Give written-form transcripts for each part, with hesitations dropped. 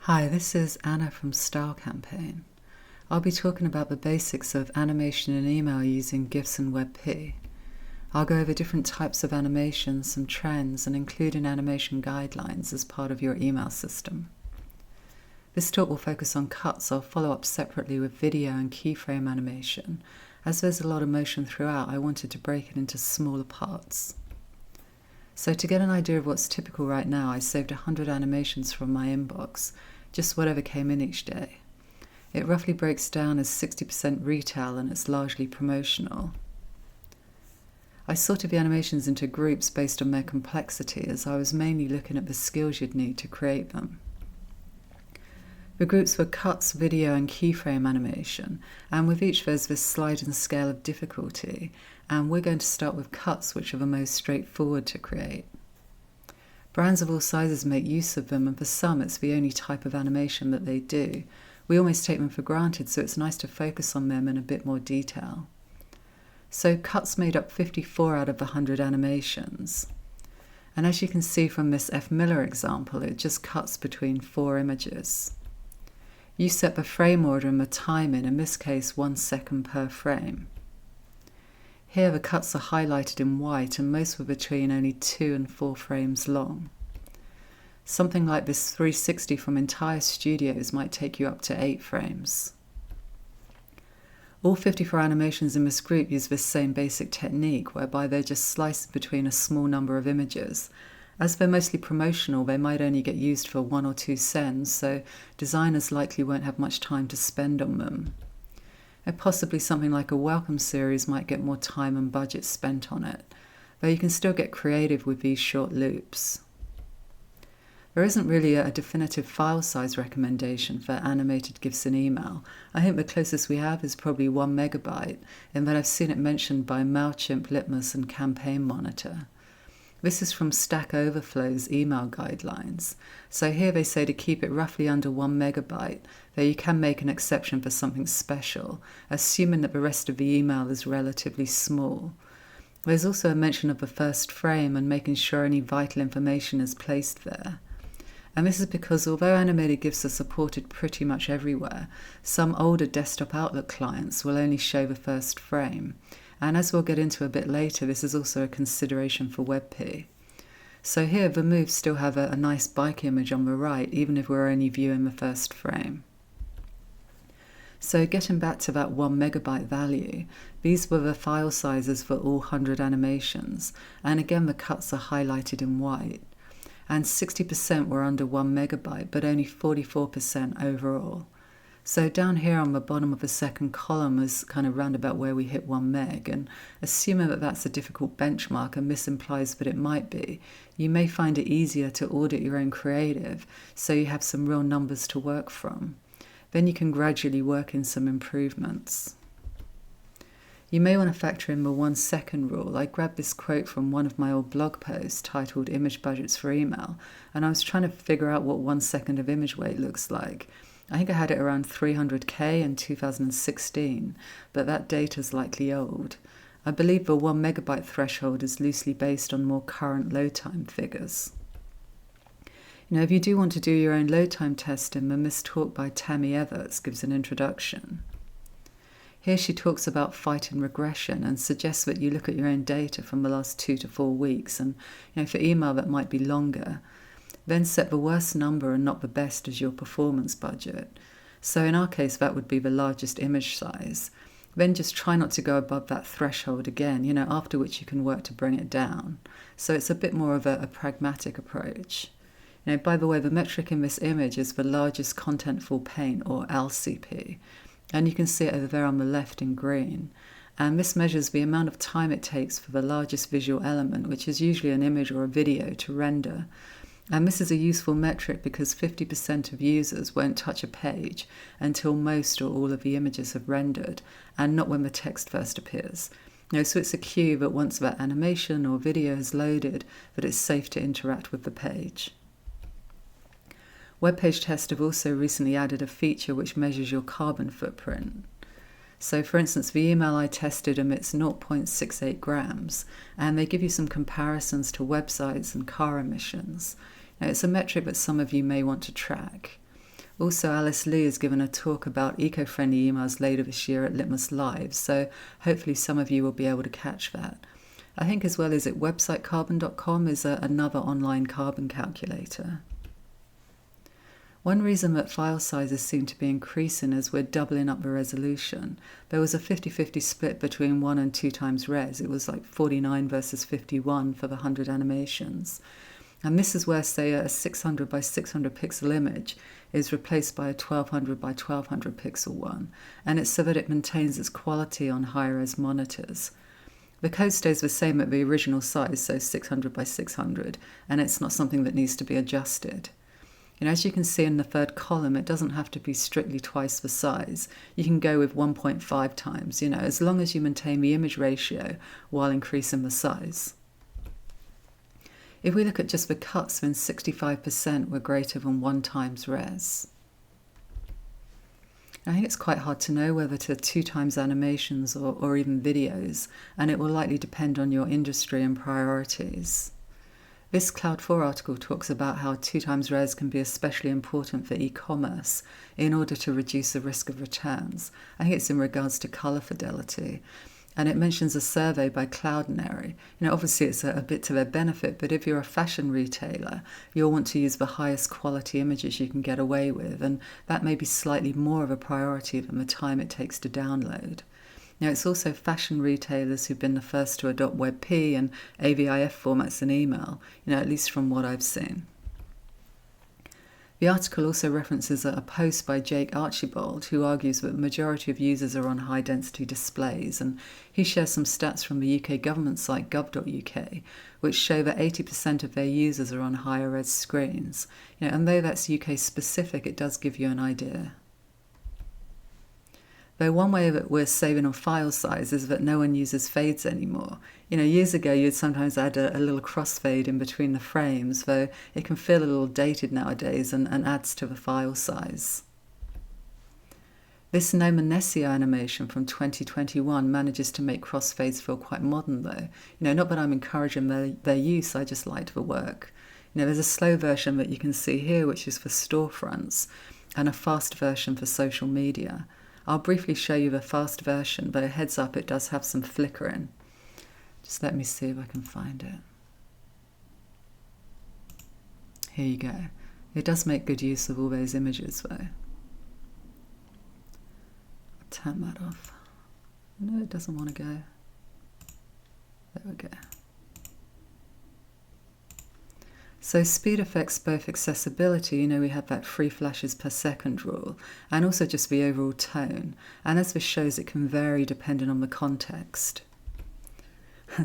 Hi, this is Anna from Style Campaign. I'll be talking about the basics of animation in email using GIFs and WebP. I'll go over different types of animations, some trends, and include an animation guidelines as part of your email system. This talk will focus on cuts. I'll follow up separately with video and keyframe animation. As there's a lot of motion throughout, I wanted to break it into smaller parts. So to get an idea of what's typical right now, I saved 100 animations from my inbox, just whatever came in each day. It roughly breaks down as 60% retail and it's largely promotional. I sorted the animations into groups based on their complexity, as I was mainly looking at the skills you'd need to create them. The groups were cuts, video, and keyframe animation, and with each there's this sliding scale of difficulty, and we're going to start with cuts, which are the most straightforward to create. Brands of all sizes make use of them, and for some it's the only type of animation that they do. We almost take them for granted, so it's nice to focus on them in a bit more detail. So cuts made up 54 out of the 100 animations. And as you can see from this F. Miller example, it just cuts between 4 images. You set the frame order and the timing, in this case 1 second per frame. Here the cuts are highlighted in white, and most were between only 2 and 4 frames long. Something like this 360 from Entire Studios might take you up to 8 frames. All 54 animations in this group use this same basic technique, whereby they're just sliced between a small number of images. As they're mostly promotional, they might only get used for 1 or 2 sends, so designers likely won't have much time to spend on them. And possibly something like a welcome series might get more time and budget spent on it, though you can still get creative with these short loops. There isn't really a definitive file size recommendation for animated GIFs in email. I think the closest we have is probably 1 megabyte, in that I've seen it mentioned by MailChimp, Litmus, and Campaign Monitor. This is from Stack Overflow's email guidelines. So here they say to keep it roughly under 1 megabyte, though you can make an exception for something special, assuming that the rest of the email is relatively small. There's also a mention of the first frame and making sure any vital information is placed there. And this is because although animated GIFs are supported pretty much everywhere, some older desktop Outlook clients will only show the first frame. And as we'll get into a bit later, this is also a consideration for WebP. So here the moves still have a nice bike image on the right, even if we're only viewing the first frame. So getting back to that 1 megabyte value, these were the file sizes for all 100 animations, and again the cuts are highlighted in white. And 60% were under 1 megabyte, but only 44% overall. So down here on the bottom of the second column is kind of round about where we hit 1 meg, and assuming that that's a difficult benchmark, and this implies that it might be, you may find it easier to audit your own creative, so you have some real numbers to work from. Then you can gradually work in some improvements. You may want to factor in the 1 second rule. I grabbed this quote from one of my old blog posts titled Image Budgets for Email, and I was trying to figure out what 1 second of image weight looks like. I think I had it around 300k in 2016, but that data's likely old. I believe the 1 megabyte threshold is loosely based on more current load time figures. If you do want to do your own load time testing, then this talk by Tammy Everts gives an introduction. Here she talks about fighting regression and suggests that you look at your own data from the last 2 to 4 weeks, and for email that might be longer. Then set the worst number and not the best as your performance budget. So in our case, that would be the largest image size. Then just try not to go above that threshold again, after which you can work to bring it down. So it's a bit more of a pragmatic approach. By the way, the metric in this image is the largest contentful paint, or LCP. And you can see it over there on the left in green. And this measures the amount of time it takes for the largest visual element, which is usually an image or a video, to render. And this is a useful metric because 50% of users won't touch a page until most or all of the images have rendered, and not when the text first appears. So it's a cue that once that animation or video is loaded, that it's safe to interact with the page. Web Page Test have also recently added a feature which measures your carbon footprint. So for instance, the email I tested emits 0.68 grams, and they give you some comparisons to websites and car emissions. Now, it's a metric that some of you may want to track. Also, Alice Lee has given a talk about eco-friendly emails later this year at Litmus Live, so hopefully some of you will be able to catch that. I think as well as it websitecarbon.com is another online carbon calculator. One reason that file sizes seem to be increasing is we're doubling up the resolution. There was a 50-50 split between 1 and 2 times res. It was like 49 versus 51 for the 100 animations. And this is where, say, a 600 by 600 pixel image is replaced by a 1200 by 1200 pixel one, and it's so that it maintains its quality on high-res monitors. The code stays the same at the original size, so 600 by 600, and it's not something that needs to be adjusted. And as you can see in the third column, it doesn't have to be strictly twice the size. You can go with 1.5 times, as long as you maintain the image ratio while increasing the size. If we look at just the cuts, then 65% were greater than 1 times res. I think it's quite hard to know whether to 2 times animations or even videos, and it will likely depend on your industry and priorities. This Cloud4 article talks about how 2 times res can be especially important for e-commerce in order to reduce the risk of returns. I think it's in regards to color fidelity. And it mentions a survey by Cloudinary. Obviously it's a bit to their benefit, but if you're a fashion retailer, you'll want to use the highest quality images you can get away with, and that may be slightly more of a priority than the time it takes to download. Now, it's also fashion retailers who've been the first to adopt WebP and AVIF formats in email, at least from what I've seen. The article also references a post by Jake Archibald, who argues that the majority of users are on high-density displays, and he shares some stats from the UK government site gov.uk, which show that 80% of their users are on higher-res screens. And though that's UK-specific, it does give you an idea. Though one way that we're saving on file size is that no one uses fades anymore. Years ago you'd sometimes add a little crossfade in between the frames, though it can feel a little dated nowadays and adds to the file size. This Noma Nessio animation from 2021 manages to make crossfades feel quite modern though. Not that I'm encouraging their use, I just liked the work. There's a slow version that you can see here, which is for storefronts, and a fast version for social media. I'll briefly show you the fast version, but a heads up, it does have some flickering. Just let me see if I can find it. Here you go. It does make good use of all those images though. I'll turn that off. No, it doesn't want to go. There we go. So speed affects both accessibility, we have that 3 flashes per second rule, and also just the overall tone. And as this shows, it can vary depending on the context.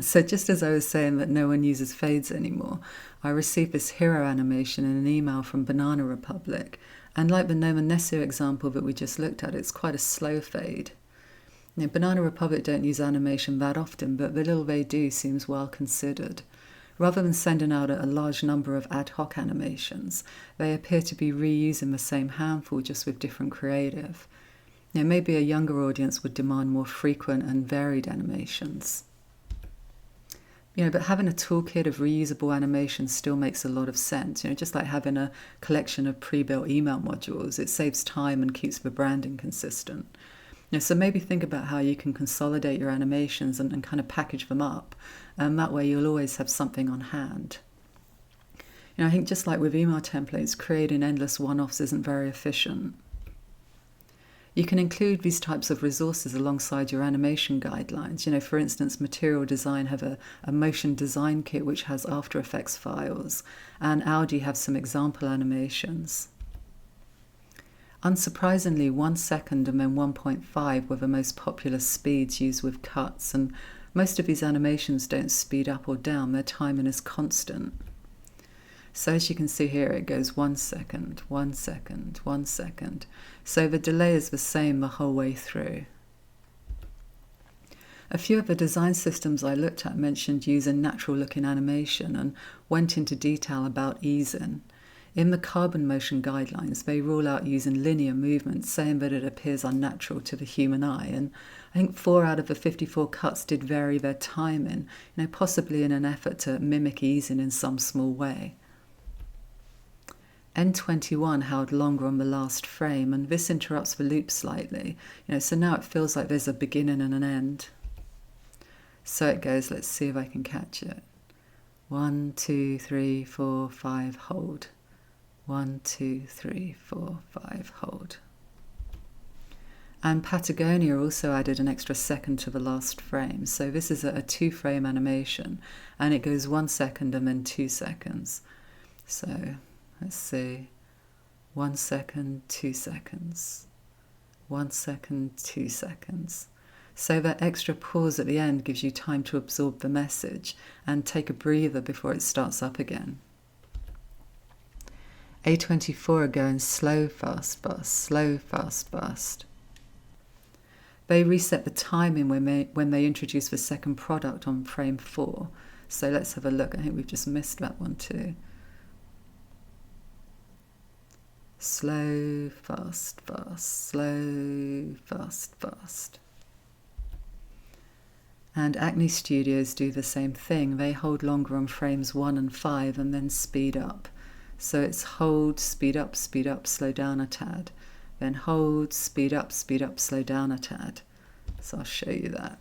So just as I was saying that no one uses fades anymore, I received this hero animation in an email from Banana Republic, and like the Noma Nessio example that we just looked at, it's quite a slow fade. Banana Republic don't use animation that often, but the little they do seems well considered. Rather than sending out a large number of ad hoc animations, they appear to be reusing the same handful just with different creative. Maybe a younger audience would demand more frequent and varied animations. But having a toolkit of reusable animations still makes a lot of sense. Just like having a collection of pre-built email modules, it saves time and keeps the branding consistent. So maybe think about how you can consolidate your animations and kind of package them up. That way you'll always have something on hand. I think just like with email templates, creating endless one-offs isn't very efficient. You can include these types of resources alongside your animation guidelines. For instance, Material Design have a motion design kit which has After Effects files, and Audi have some example animations. Unsurprisingly, 1 second and then 1.5 were the most popular speeds used with cuts, and most of these animations don't speed up or down, their timing is constant. So as you can see here, it goes 1 second, 1 second, 1 second. So the delay is the same the whole way through. A few of the design systems I looked at mentioned using natural looking animation and went into detail about easing. In the Carbon Motion guidelines, they rule out using linear movement, saying that it appears unnatural to the human eye, and I think 4 out of the 54 cuts did vary their timing, possibly in an effort to mimic easing in some small way. N21 held longer on the last frame, and this interrupts the loop slightly. So now it feels like there's a beginning and an end. So it goes. Let's see if I can catch it. 1, 2, 3, 4, 5, hold. 1, 2, 3, 4, 5, hold. And Patagonia also added an extra second to the last frame. So this is a 2-frame animation, and it goes 1 second and then 2 seconds. So let's see. 1 second, 2 seconds. 1 second, 2 seconds. So that extra pause at the end gives you time to absorb the message and take a breather before it starts up again. A24 are going slow, fast, fast, slow, fast, fast. They reset the timing when they introduce the second product on frame 4. So let's have a look. I think we've just missed that one too. Slow, fast, fast, slow, fast, fast. And Acne Studios do the same thing. They hold longer on frames 1 and 5 and then speed up. So it's hold, speed up, slow down a tad. Then hold, speed up, slow down a tad. So I'll show you that.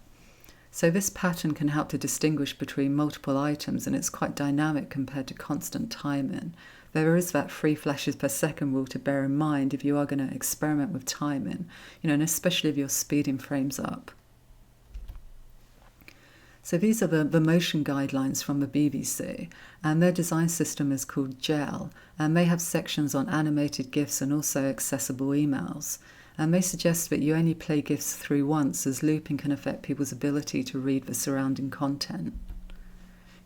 So this pattern can help to distinguish between multiple items, and it's quite dynamic compared to constant timing. There is that 3 flashes per second rule to bear in mind if you are going to experiment with timing, and especially if you're speeding frames up. So these are the motion guidelines from the BBC, and their design system is called GEL, and they have sections on animated GIFs and also accessible emails. And they suggest that you only play GIFs through once, as looping can affect people's ability to read the surrounding content.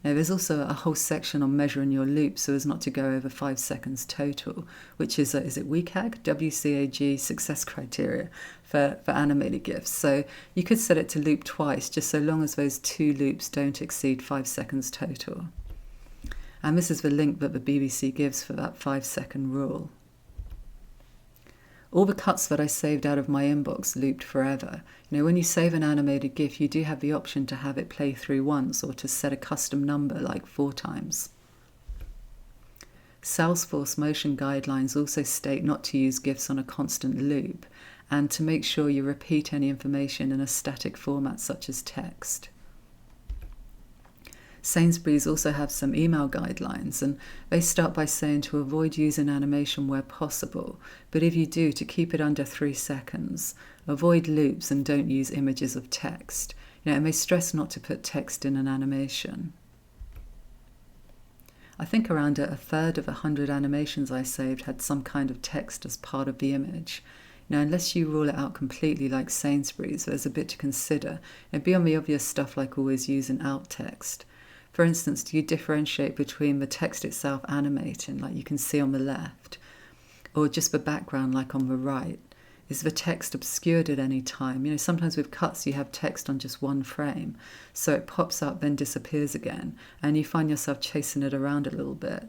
Now, there's also a whole section on measuring your loop so as not to go over 5 seconds total, which is it WCAG? WCAG success criteria for animated GIFs. So you could set it to loop twice, just so long as those 2 loops don't exceed 5 seconds total. And this is the link that the BBC gives for that 5-second rule. All the cuts that I saved out of my inbox looped forever. When you save an animated GIF, you do have the option to have it play through once or to set a custom number like 4 times. Salesforce motion guidelines also state not to use GIFs on a constant loop and to make sure you repeat any information in a static format such as text. Sainsbury's also have some email guidelines, and they start by saying to avoid using animation where possible, but if you do, to keep it under 3 seconds. Avoid loops and don't use images of text. And they stress not to put text in an animation. I think around a third of 100 animations I saved had some kind of text as part of the image. Unless you rule it out completely like Sainsbury's, there's a bit to consider. Beyond the obvious stuff like always using alt text. For instance, do you differentiate between the text itself animating, like you can see on the left, or just the background, like on the right? Is the text obscured at any time? Sometimes with cuts you have text on just 1 frame, so it pops up then disappears again, and you find yourself chasing it around a little bit.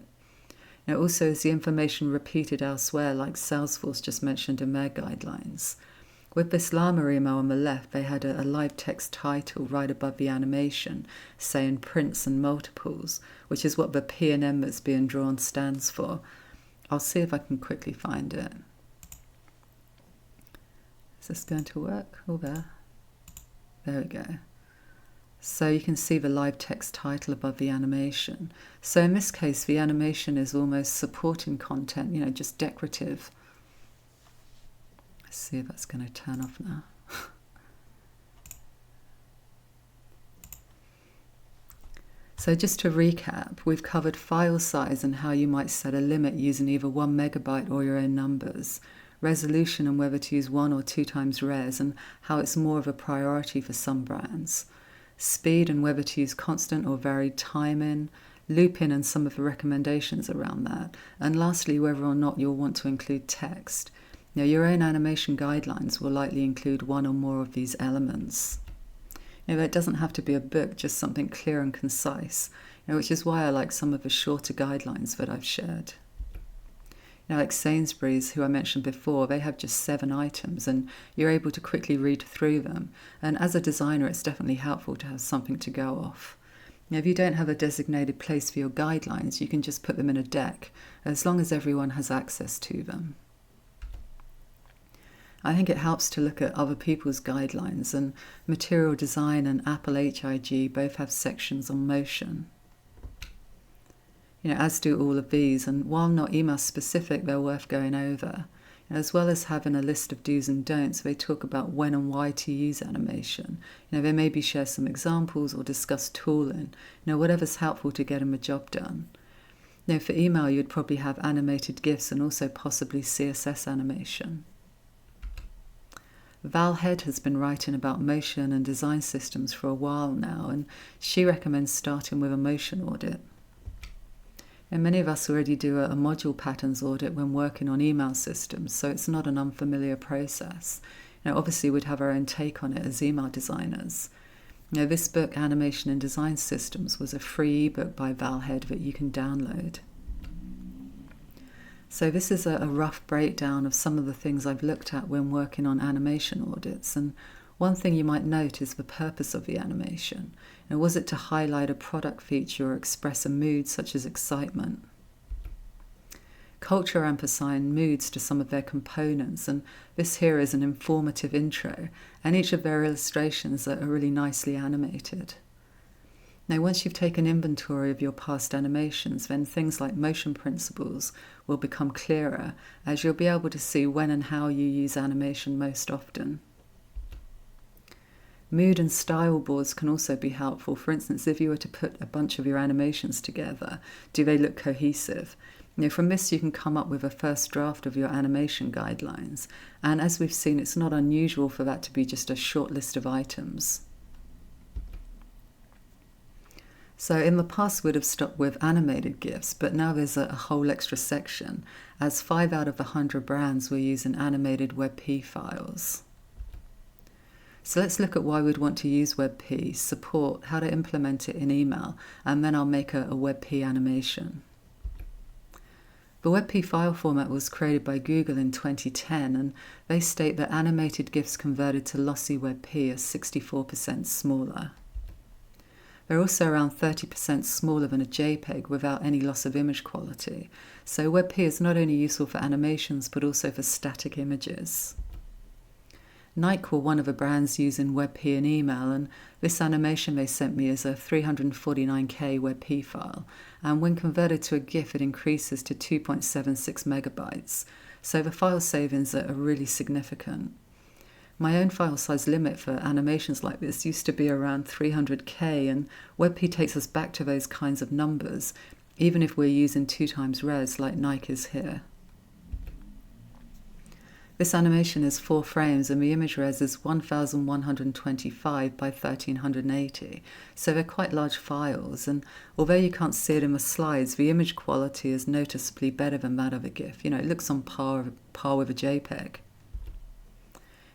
Also, is the information repeated elsewhere, like Salesforce just mentioned in their guidelines? With this llama email on the left, they had a live text title right above the animation saying prints and multiples, which is what the P and M that's being drawn stands for. I'll see if I can quickly find it. Is this going to work? Oh, there. There we go. So you can see the live text title above the animation. So in this case, the animation is almost supporting content, just decorative. Let's see if that's going to turn off now. So just to recap, we've covered file size and how you might set a limit using either 1 megabyte or your own numbers, resolution and whether to use 1 or 2 times res and how it's more of a priority for some brands, speed and whether to use constant or varied timing, looping and some of the recommendations around that, and lastly whether or not you'll want to include text. Your own animation guidelines will likely include 1 or more of these elements. It doesn't have to be a book, just something clear and concise, which is why I like some of the shorter guidelines that I've shared. Like Sainsbury's, who I mentioned before, they have just 7 items and you're able to quickly read through them. And as a designer, it's definitely helpful to have something to go off. Now, if you don't have a designated place for your guidelines, you can just put them in a deck, as long as everyone has access to them. I think it helps to look at other people's guidelines, and Material Design and Apple HIG both have sections on motion. As do all of these, and while not email specific, they're worth going over. As well as having a list of do's and don'ts, they talk about when and why to use animation. They maybe share some examples or discuss tooling, whatever's helpful to getting the job done. For email, you'd probably have animated GIFs and also possibly CSS animation. Val Head has been writing about motion and design systems for a while now, and she recommends starting with a motion audit. And many of us already do a module patterns audit when working on email systems, so it's not an unfamiliar process. Obviously we'd have our own take on it as email designers. This book, Animation and Design Systems, was a free ebook by Val Head that you can download. So this is a rough breakdown of some of the things I've looked at when working on animation audits, and one thing you might note is the purpose of the animation. Was it to highlight a product feature or express a mood such as excitement? Culture amplifies moods to some of their components, and this here is an informative intro, and each of their illustrations are really nicely animated. Now, once you've taken inventory of your past animations, then things like motion principles will become clearer, as you'll be able to see when and how you use animation most often. Mood and style boards can also be helpful. For instance, if you were to put a bunch of your animations together, do they look cohesive? From this you can come up with a first draft of your animation guidelines, and as we've seen, it's not unusual for that to be just a short list of items. So in the past we'd have stopped with animated GIFs, but now there's a whole extra section, as 5 out of the 100 brands were using animated WebP files. So let's look at why we'd want to use WebP, support, how to implement it in email, and then I'll make a WebP animation. The WebP file format was created by Google in 2010, and they state that animated GIFs converted to lossy WebP are 64% smaller. They're also around 30% smaller than a JPEG without any loss of image quality. So WebP is not only useful for animations, but also for static images. Nike were one of the brands using WebP in email, and this animation they sent me is a 349K WebP file, and when converted to a GIF it increases to 2.76 megabytes, so the file savings are really significant. My own file size limit for animations like this used to be around 300K, and WebP takes us back to those kinds of numbers, even if we're using 2 times res like Nike is here. This animation is 4 frames and the image res is 1125 by 1380, so they're quite large files, and although you can't see it in the slides, the image quality is noticeably better than that of a GIF. It looks on par with a JPEG.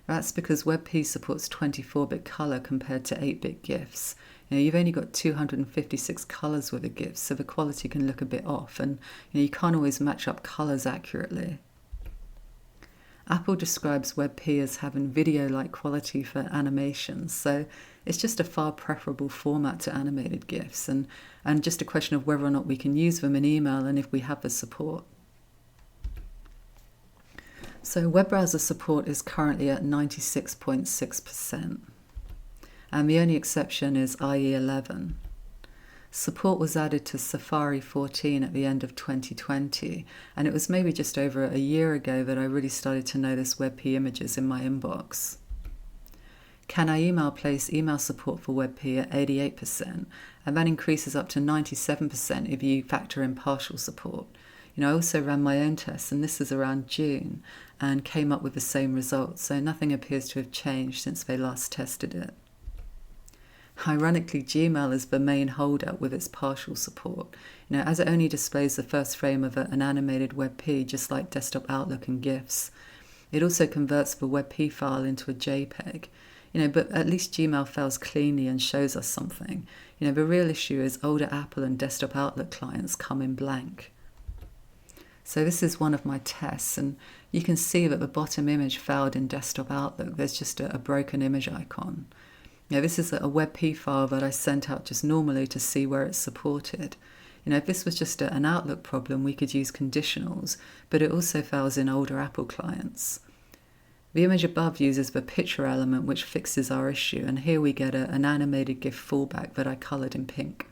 That's because WebP supports 24-bit color compared to 8-bit GIFs. You've only got 256 colors with a GIF, so the quality can look a bit off, and you can't always match up colors accurately. Apple describes WebP as having video-like quality for animations, so it's just a far preferable format to animated GIFs, and just a question of whether or not we can use them in email and if we have the support. So web browser support is currently at 96.6%, and the only exception is IE 11. Support was added to Safari 14 at the end of 2020, and it was maybe just over a year ago that I really started to notice WebP images in my inbox. Can I Email place email support for WebP at 88%, and that increases up to 97% if you factor in partial support. I also ran my own tests, and this is around June, and came up with the same results, so nothing appears to have changed since they last tested it. Ironically, Gmail is the main holdout with its partial support, as it only displays the first frame of an animated WebP, just like Desktop Outlook and GIFs. It also converts the WebP file into a JPEG, but at least Gmail fails cleanly and shows us something. The real issue is older Apple and Desktop Outlook clients come in blank. So this is one of my tests, and you can see that the bottom image failed in Desktop Outlook. There's just a broken image icon. This is a WebP file that I sent out just normally to see where it's supported. If this was just an Outlook problem, we could use conditionals, but it also fails in older Apple clients. The image above uses the picture element, which fixes our issue, and here we get an animated GIF fallback that I coloured in pink.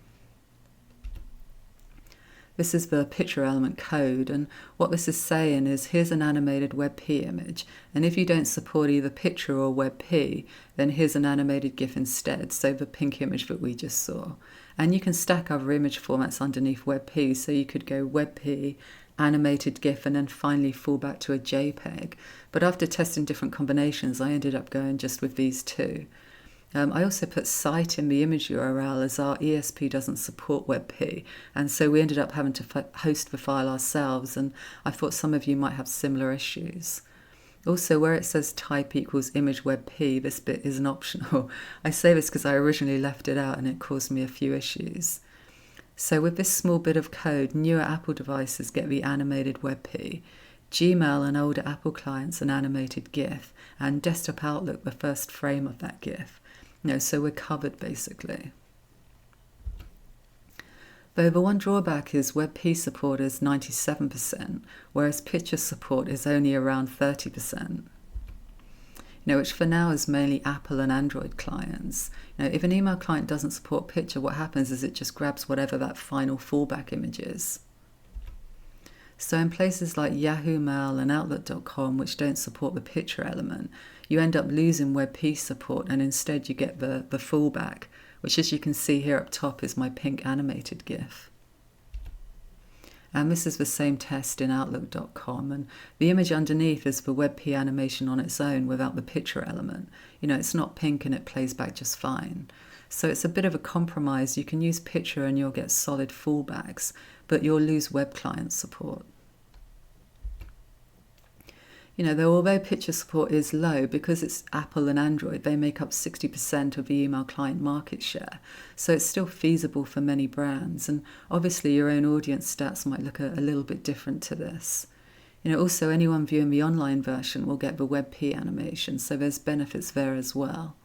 This is the picture element code, and what this is saying is here's an animated WebP image, and if you don't support either picture or WebP, then here's an animated GIF instead, so the pink image that we just saw. And you can stack other image formats underneath WebP, so you could go WebP, animated GIF, and then finally fall back to a JPEG. But after testing different combinations, I ended up going just with these two. I also put cite in the image URL as our ESP doesn't support WebP, and so we ended up having to host the file ourselves, and I thought some of you might have similar issues. Also, where it says type equals image WebP, this bit isn't optional. I say this because I originally left it out and it caused me a few issues. So with this small bit of code, newer Apple devices get the animated WebP, Gmail and older Apple clients an animated GIF, and desktop Outlook the first frame of that GIF. So we're covered basically. Though the one drawback is WebP support is 97%, whereas picture support is only around 30%. Which for now is mainly Apple and Android clients. If an email client doesn't support picture, what happens is it just grabs whatever that final fallback image is. So in places like Yahoo Mail and Outlook.com, which don't support the picture element, you end up losing WebP support, and instead you get the fallback, which, as you can see here up top, is my pink animated GIF. And this is the same test in Outlook.com, and the image underneath is the WebP animation on its own without the picture element. It's not pink and it plays back just fine. So it's a bit of a compromise. You can use picture and you'll get solid fallbacks, but you'll lose web client support. Though although picture support is low, because it's Apple and Android, they make up 60% of the email client market share. So it's still feasible for many brands. And obviously your own audience stats might look a little bit different to this. Also anyone viewing the online version will get the WebP animation, so there's benefits there as well.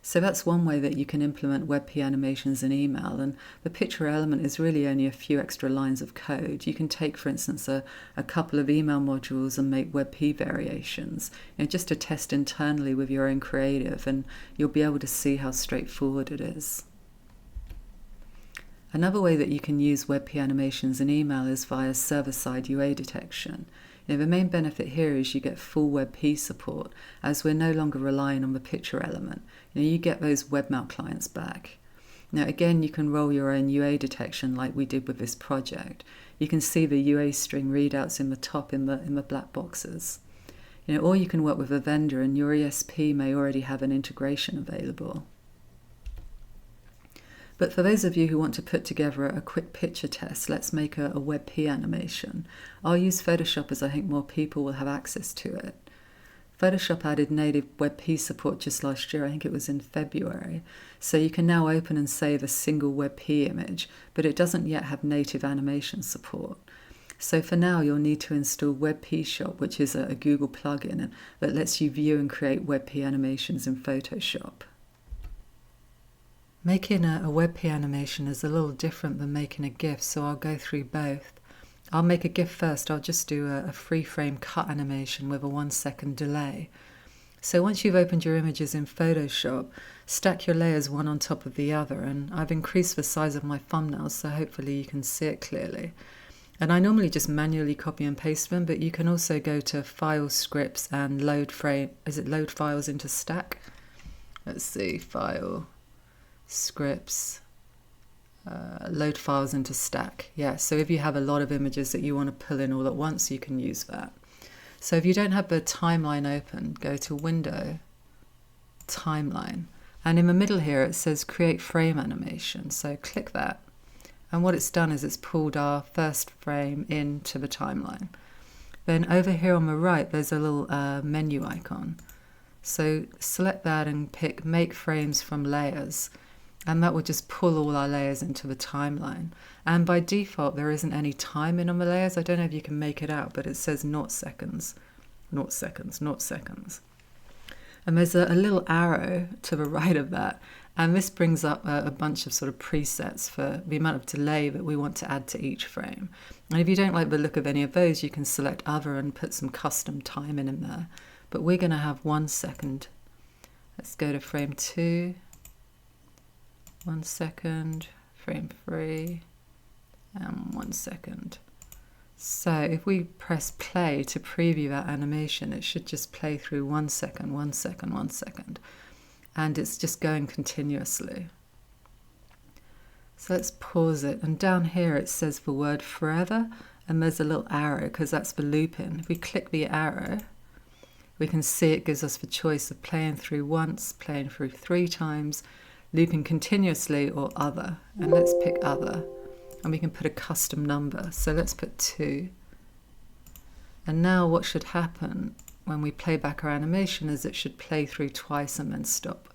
So that's one way that you can implement WebP animations in email, and the picture element is really only a few extra lines of code. You can take, for instance, a couple of email modules and make WebP variations, just to test internally with your own creative, and you'll be able to see how straightforward it is. Another way that you can use WebP animations in email is via server-side UA detection. The main benefit here is you get full WebP support, as we're no longer relying on the picture element. You get those webmail clients back. Now again, you can roll your own UA detection like we did with this project. You can see the UA string readouts in the top in the black boxes. Or you can work with a vendor and your ESP may already have an integration available. But for those of you who want to put together a quick picture test, let's make a WebP animation. I'll use Photoshop as I think more people will have access to it. Photoshop added native WebP support just last year, I think it was in February. So you can now open and save a single WebP image, but it doesn't yet have native animation support. So for now, you'll need to install WebP Shop, which is a Google plugin that lets you view and create WebP animations in Photoshop. Making a WebP animation is a little different than making a GIF, so I'll go through both. I'll make a GIF first. I'll just do a free-frame cut animation with a 1-second delay. So once you've opened your images in Photoshop, stack your layers one on top of the other, and I've increased the size of my thumbnails so hopefully you can see it clearly. And I normally just manually copy and paste them, but you can also go to File, Scripts, and Load Files into Stack? Let's see, File, Scripts, Load Files into Stack. Yeah, so if you have a lot of images that you want to pull in all at once, you can use that. So if you don't have the timeline open, go to Window, Timeline, and in the middle here it says Create Frame Animation. So click that, and what it's done is it's pulled our first frame into the timeline. Then over here on the right there's a little menu icon. So select that and pick Make Frames from Layers, and that will just pull all our layers into the timeline. And by default there isn't any timing on the layers. I don't know if you can make it out, but it says 0 seconds, 0 seconds, 0 seconds. And there's a little arrow to the right of that. And this brings up a bunch of sort of presets for the amount of delay that we want to add to each frame. And if you don't like the look of any of those, you can select other and put some custom timing in there. But we're going to have 1 second. Let's go to frame 2, 1 second, frame 3, and 1 second. So if we press play to preview that animation, it should just play through 1 second, 1 second, 1 second. And it's just going continuously. So let's pause it. And down here it says the word forever, and there's a little arrow because that's the looping. If we click the arrow, we can see it gives us the choice of playing through once, playing through 3 times, looping continuously, or other. And let's pick other. And we can put a custom number. So let's put 2. And now what should happen when we play back our animation is it should play through twice and then stop.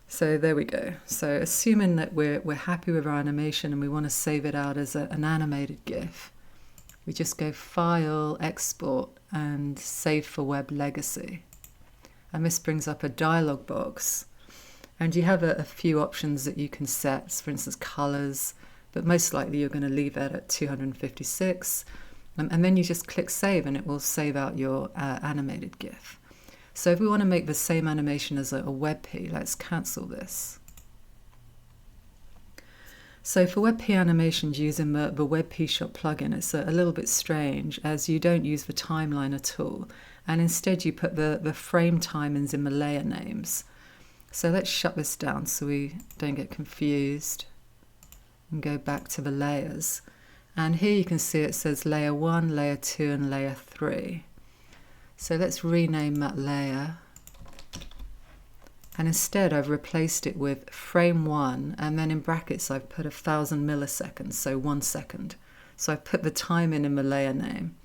So there we go. So assuming that we're happy with our animation and we want to save it out as an animated GIF, we just go File, Export, and Save for Web Legacy. And this brings up a dialog box. And you have a few options that you can set, for instance, colors, but most likely you're going to leave that at 256. And then you just click Save and it will save out your animated GIF. So if we want to make the same animation as a WebP, let's cancel this. So for WebP animations using the WebP Shop plugin, it's a little bit strange as you don't use the timeline at all. And instead you put the frame timings in the layer names. So let's shut this down so we don't get confused and go back to the layers. And here you can see it says layer 1, layer 2, and layer 3. So let's rename that layer. And instead I've replaced it with frame 1, and then in brackets I've put 1000 milliseconds, so 1 second. So I've put the time in the layer name.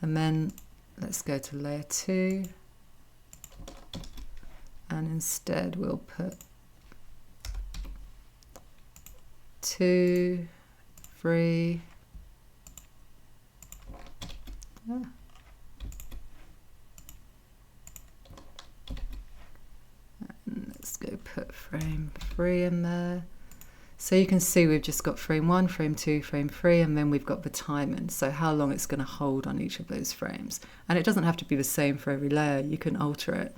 And then let's go to layer 2. And instead we'll put 2, 3. And let's go put frame 3 in there. So you can see we've just got frame 1, frame 2, frame 3, and then we've got the timing, so how long it's going to hold on each of those frames. And it doesn't have to be the same for every layer, you can alter it.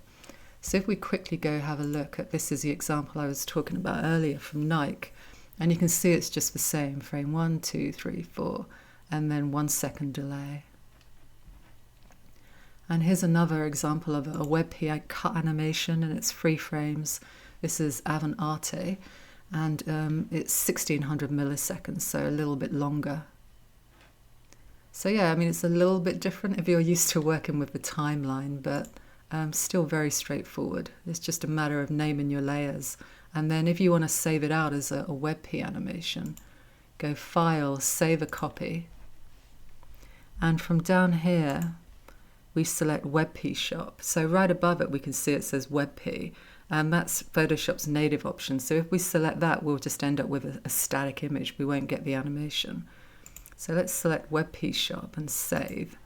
So if we quickly go have a look at, this is the example I was talking about earlier from Nike, and you can see it's just the same, frame 1, 2, 3, 4, and then 1 second delay. And here's another example of a WebP cut animation, and it's 3 frames. This is Avant Arte, and it's 1600 milliseconds, so a little bit longer. So yeah, I mean, it's a little bit different if you're used to working with the timeline, but still very straightforward. It's just a matter of naming your layers. And then if you want to save it out as a WebP animation, go File, Save a Copy. And from down here, we select WebP Shop. So right above it, we can see it says WebP, and that's Photoshop's native option. So if we select that, we'll just end up with a static image. We won't get the animation. So let's select WebP Shop and save.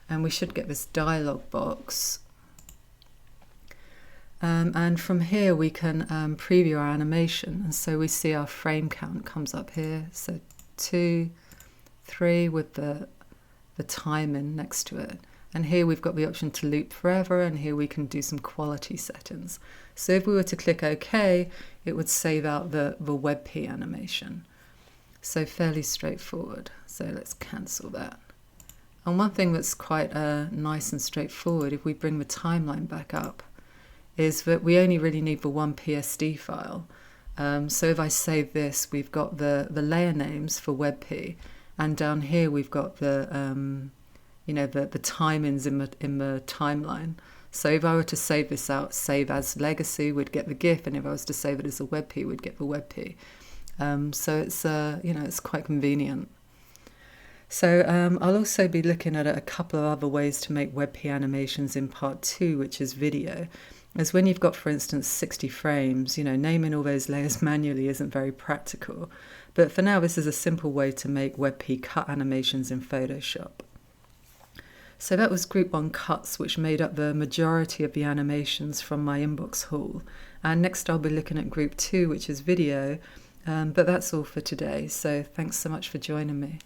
And we should get this dialog box. And from here we can preview our animation, and so we see our frame count comes up here, so 2, 3 with the timing next to it, and here we've got the option to loop forever, and here we can do some quality settings. So if we were to click OK, it would save out the WebP animation. So fairly straightforward. So let's cancel that. And one thing that's quite nice and straightforward, if we bring the timeline back up, is that we only really need the one PSD file. So if I save this, we've got the layer names for WebP, and down here we've got the the timings in the timeline. So if I were to save this out, save as legacy, we'd get the GIF, and if I was to save it as a WebP, we'd get the WebP. So it's it's quite convenient. So I'll also be looking at a couple of other ways to make WebP animations in part 2, which is video. As when you've got, for instance, 60 frames, naming all those layers manually isn't very practical. But for now, this is a simple way to make WebP cut animations in Photoshop. So that was Group 1 cuts, which made up the majority of the animations from my inbox haul. And next I'll be looking at Group 2, which is video. But that's all for today. So thanks so much for joining me.